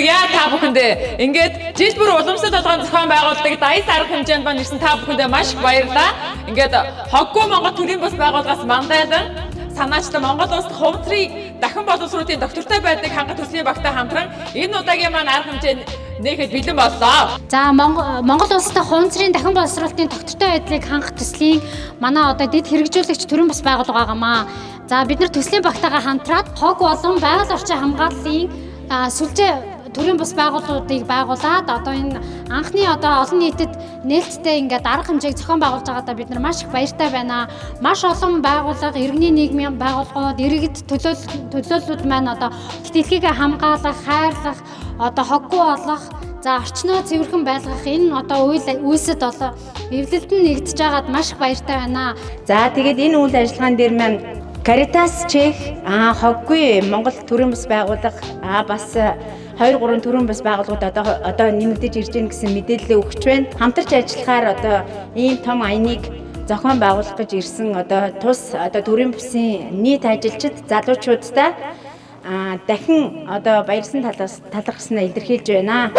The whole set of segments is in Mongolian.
хүргье та бүхэндээ. Ингээд жил бүр уламжлалт толгойн зохион байгуулалтыг дайс арга хэмжээнд ба нэрсэн та бүхэндээ маш их баярлалаа. Ингээд хоггүй Монгол төрийн бас байгууллагаас мандайдан санаачтай Монгол улсад хувцрыг дахин боловсруулалтын доктортой байдаг хангах төслийн багтай хамтран энэ удаагийн маань арга хэмжээ нээхэд бэлэн боллоо. За Монгол улстай хувцрын дахин боловсруулалтын доктортой байдлыг хангах төслийн манай одоо дэд хэрэгжүүлэгч төрийн бас байгууллага байгаамаа. За бид нар төслийн багтайгаа хамтраад хог болон байгаль орчин хамгааллын сүлжээ төрийн бас байгууллагуудыг байгуулад одоо энэ анхны одоо олон нийтэд нээлттэй ингээд арга хэмжээг зохион байгуулж байгаадаа бид нар маш их баяртай байна. Маш олон байгууллага, иргэний нийгмийн байгууллагууд, иргэд төлөөллүүд маань одоо дэлхийг хамгаалах, хайрлах, одоо хоггүй болох, за орчноо цэвэрхэн байлгах энэ одоо үйлсэд болоо эвлэлд нь нэгдэж байгаад маш их баяртай байна. За тэгээд энэ үйл ажиллагаан дээр маань Caritas Чех хоггүй Монгол төрийн бас байгууллага бас 2-3 төрийн бас байгууллагууд одоо нэмэгдэж ирж байна гэсэн мэдээлэл өгч байна. Хамтарч ажиллахаар одоо ийм том аяныг зохион байгуулах гэж ирсэн одоо тус одоо төрийн басын нийт ажилчид залуучуудтай дахин одоо баярсан талархснаа илэрхийлж байна.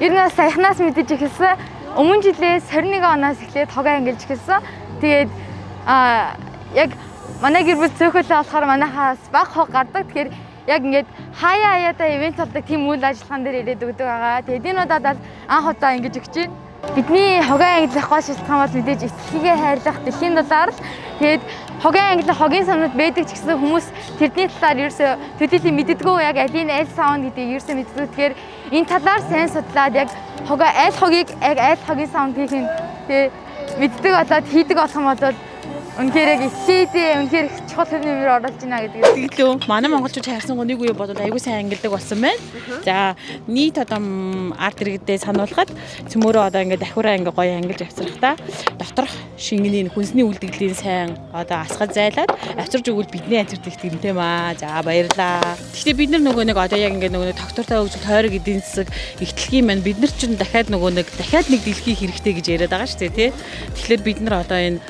Ернээс саяхнаас мэдэж ихсэн өмнө жилээс 21 оноос эхлээд хогоо ангилж эхэлсэн. Тэгээд яг манай гэр бүл цөөхөлөө болохоор манайхаас баг хог гардаг. Тэгэхээр яг ингээд хаяада ивент болдог тийм үйл ажиллагаан дээр ирээд өгдөг байгаа. Тэгээд энэ удаад анх удаа ангиж өгч байна. Бидний хогоо ангилах гол шалтгаан бол мэдээж эцлэгээ хайрлах дэлхийн дулаар л тэгээд хогоо ангилах хогийн самнууд байдаг ч гэсэн хүмүүс тэрний талаар ерөөсөө төдийлөн мэддэггүй яг алийг аль саунд гэдгийг ерөөсөө мэддэггүй. Тэгэхээр энэ талаар сайн судлаад яг хогоо аль хогийг яг аль хогийн саунд хийх нь тэгээд мэддэг болоод хийдэг болох юм бол үнэхээр яг эцсийдээ үнэхээр их чухал хэв нэмэр оруулж байна гэдэг. Тэгэлөө манай монголчууд хайрсан нэг үе бодвол аягүй сайн ангилдаг болсон байна. За нийт одоо арт иргэдэд сануулхад цөмөрөө одоо ингээд дахиураа ингээд гоё ангилж авчрахтаа доторх шингэний хүнсний үлдэгдлийн сайн одоо асгаж зайлаад авчирж өгвөл бидний ажирт их гэмтэй маа. За баярлаа. Гэхдээ бид нар нөгөө нэг одоо яг ингээд нөгөө доктортой хөгжил тойрог эдийн засаг ихтлэгийн маань бид нар ч дахиад нөгөө нэг дэлхий хэрэгтэй гэж яриад байгаа шүү дээ тий. Тэгэхээр бид нар одоо энэ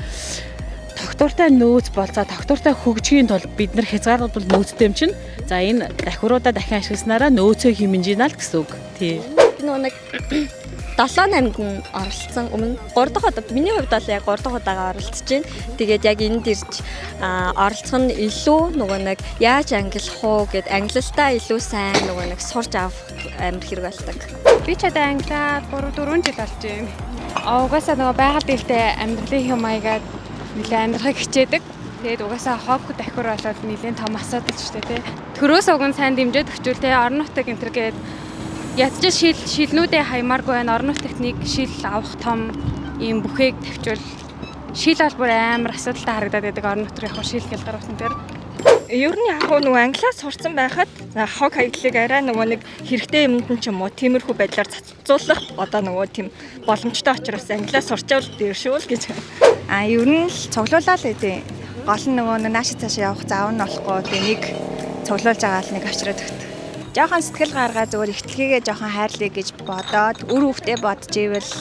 доктортой нөөц болцоо доктортой хөгжихийн тулд бид нар хязгаарлагдвал нөөцтэй юм чинь. За энэ дахиуруудаа дахин ашигласнараа нөөцөө хэмжиж гинэ л гэсэн үг. Тий. Нэг 7-8-нд нь оролцсон. Өмнө 3 дахь удаа миний хувьд бол яг 3 дахь удаага оролцож байна. Тэгээд яг энд ирж оролцох нь илүү нөгөө нэг яаж ангилах уу гэд англилтаа илүү сайн нөгөө нэг сурч авах амар хэрэг болдог. Би ч одоо англиад 3-4 жил болж байна. Угаасаа нөгөө байгаль дэвтэй амьдралын хэм маягаад нэлээд амьдрахыг хичээдэг. Тэгээд угаасаа хог дахиур болоод нэлээд том асуудал ч тийм. Төрөөс уг нь сайн дэмжиж өгчүүл те орон нутаг энтер гээд ядчил шилнүүдээ хаймааргүй байна. Орон нутагт нэг шил авах том ийм бүхээг тавьчвал шил бол бүр амар асуудалтай харагдаад байдаг орон нутгийн яг шил хялгарсан дээр. Ер нь яг нөгөө англиас сурсан байхад хог хаягдлыг арай нөгөө нэг хэрэгтэй юмд нь ч юм уу тиймэрхүү байдлаар цацуулах одоо нөгөө тийм боломжтой учраас англиас сурчвал дээршүүл гэж. Ер нь л цуглуулаа л гэдэг. Гол нь нөгөө нааш цаашаа явах заав нь болохгүй тийм нэг цуглуулж байгаа л нэг авчираад өгдөг. Жохон сэтгэл гаргаа зүгээр ихтлэгээ жохон хайрлая гэж бодоод үр хөвгтөө бодож ивэл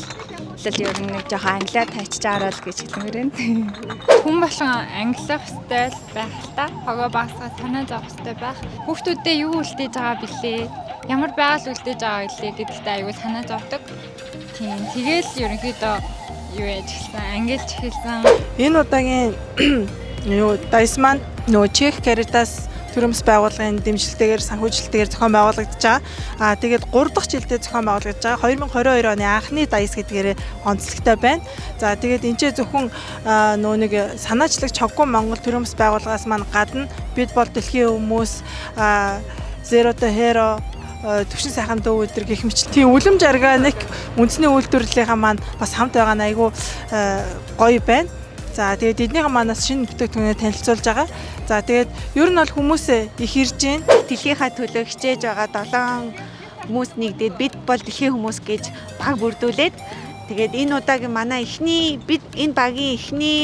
л ер нь нэг жохон англиад тайчж байгаа л гэж хэлмээр байна. Хүн болгон англих стайл байх л та. Хогоо багсгаа санаа зовх стайл байх. Хүүхдүүдэд юу үлдээж байгаа бэлээ? Ямар байгаль үлдээж байгаа илээ гэдэгт аягүй санаа зовдөг. Тийм. Тэгээл ерөнхийдөө юу яаж хэлсэн ангилж хэлсэн. Энэ удаагийн дайс маань нөгөө Чех Caritas төрийн бас байгууллагын дэмжлэгтэйгээр санхүүжилтээр зохион байгуулагдаж байгаа. Тэгээд 3 дахь жилдээ зохион байгуулагдаж байгаа. 2022 оны анхны дайс гэдгээр онцлогтой байна. За тэгээд энэ ч зөвхөн нөө нэг санаачлагч Хоггүй Монгол төрийн бас байгууллагаас маань гадна бид бол дэлхийн хүмүүс Zero to Hero төвшин сайхан дөө өдр гэх мэт тийм үлэм жарганик үндэсний үйлдвэрлэлийнхаа маань бас хамт байгаа нь айгүй гоё байна. За тэгээд эднийхэн манаас шинэ бүтээгдэхүүнээ танилцуулж байгаа. За тэгээд ер нь бол хүмүүсээ их ирж байна. Дэлхийнхаа төлөө хичээж байгаа 7 хүмүүс нэгдээд бид бол дэлхийн хүмүүс гэж баг бүрдүүлээд тэгээд энэ удаагийн манай эхний бид энэ багийн эхний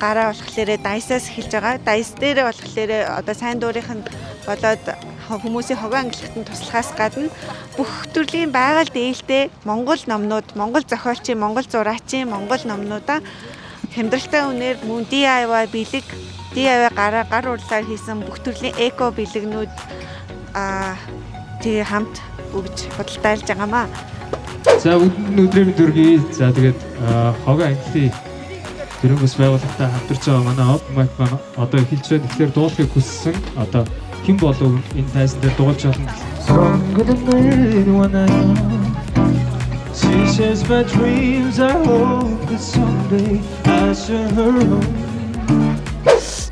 гараа болохоор дайсаас эхэлж байгаа. Дайс дээр болохоор одоо сайн дуурийнх нь болоод хүмүүсийн хогоо ангилалтанд туслахаас гадна бүх төрлийн байгаль дээлтэй Монгол номнууд, Монгол зохиолчийн, Монгол зураачийн, Монгол номнуудаа хямдралтай үнээр мөн DIY бэлэг, DIY гар урлаар хийсэн бүх төрлийн эко бэлэгнүүд тэгээ хамт өгж худалдаалж байгаамаа. За өдрийн дөргий. За тэгээд хогоо ангилтын төрийн бас байгууллагатай хамтарч байгаа манай Odd Mic маань одоо эхэлж байна. Тэгэхээр дуулахыг хүссэн одоо хэн болов энэ тайзан дээр дуулж болно. She says my dreams I hope that someday I shall her home.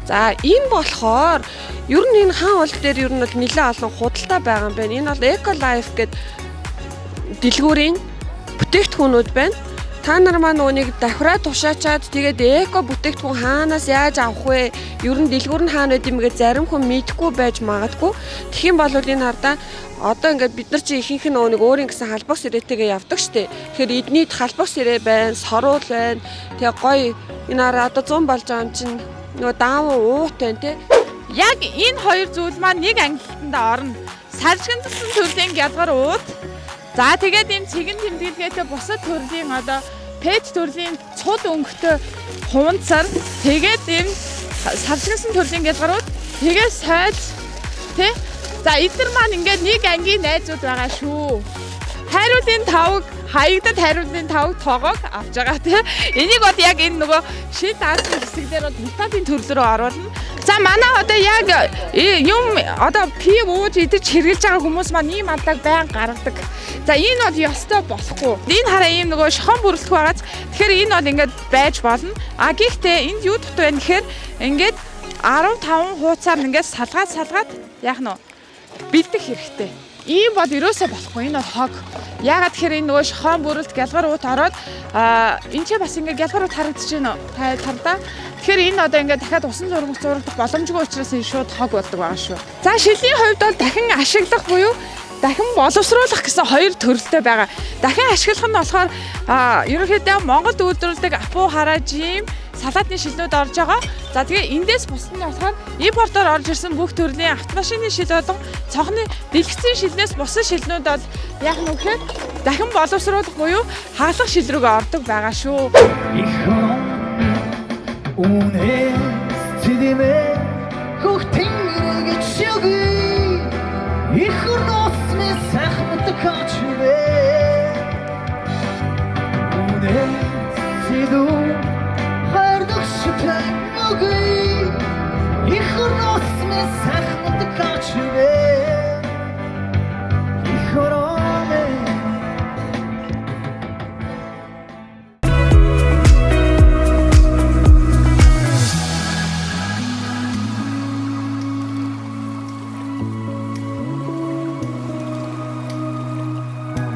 За ийм болохоор ер нь энэ хаан уул дээр ер нь бол нэлээд олон худалдаа байгаа юм байна. Энэ бол Eco Life гэдэг дэлгүүрийн бүтээгдэхүүнүүд байна. Та нар маань нүунийг давхраа тушаачаад тэгээд эко бүтээгдэхүүн хаанаас яаж авах вэ? Ер нь дэлгүүр нь хаана байд юм гээд зарим хүн мэдэхгүй байж магадгүй. Тэгэх юм бол энэ хардаа одоо ингээд бид нар чи ихэнх нь нүунийг өөрийн гэсэн халбах сэрээтэйгээ явдаг штеп. Тэгэхээр эднийд халбах сэрээ байна, сорууд байна. Тэгээ гоё энэ хараа одоо 100 болж байгаа юм чинь нөгөө даавуу уут байна те. Яг энэ хоёр зүйл маань нэг ангилалтанд орно. Саржигдсан төрлийн гялгар ууд. За тэгээд ийм цэгэн тэмдэглэгээтэй бусад төрлийн одоо пет төрлийн цуд өнгөтэй хуванцар тэгээд ийм саржигдсан төрлийн гялгарууд тэгээд сойд тий. За эдгээр маань ингээд нэг ангийн найзууд байгаа шүү. Хайруулын тавг хаягдад хариулын тавг тоогоог авч байгаа тий. Энийг бод яг энэ нөгөө шил даасан хэсгээр бод металлын төрөл рүү оруулна. За манай одоо яг юм одоо пив ууж идэж хэрглэж байгаа хүмүүс маань ийм алдааг байн гаргадаг. За энэ бол ёстой болохгүй. Энэ хараа ийм нөгөө шохон бүрлэх байгааз тэгэхээр энэ бол ингээд байж болно. А гэхдээ энд юу дутуу байна гэхээр ингээд 15 хуудасаар ингээд салгаад яах нь бэлдэх хэрэгтэй. Ийм бол ерөөсөө болохгүй. Энэ бол хог. Яагаад тэгэхээр энэ нөгөө шохон бүрэлд гялгар уут ороод энэ ч бас ингээ гялгар уут харагдаж байна уу? Тардаа. Тэгэхээр энэ одоо ингээ дахиад усан зурагдах боломжгүй учраас энэ шууд хог болдог байгаа шүү. За шилийн хувьд бол дахин ашиглах буюу дахин боловсруулах гэсэн хоёр төрөлтэй байгаа. Дахин ашиглах нь болохоор ерөнхийдөө Монголд үйлдвэрлэдэг апу хараажим салаатны шилнүүд орж байгаа. За тэгээ эндээс бусд нь болохоор импортоор орж ирсэн бүх төрлийн автомашины шил болон цонхны дэлгэцийн шилнээс бусад шилнүүд бол яг нүхээр дахин боловсруулах буюу хаалгах шил рүүгээ ордог байгаа шүү. Хайрдах шүтэн нүгэй их орнос мэс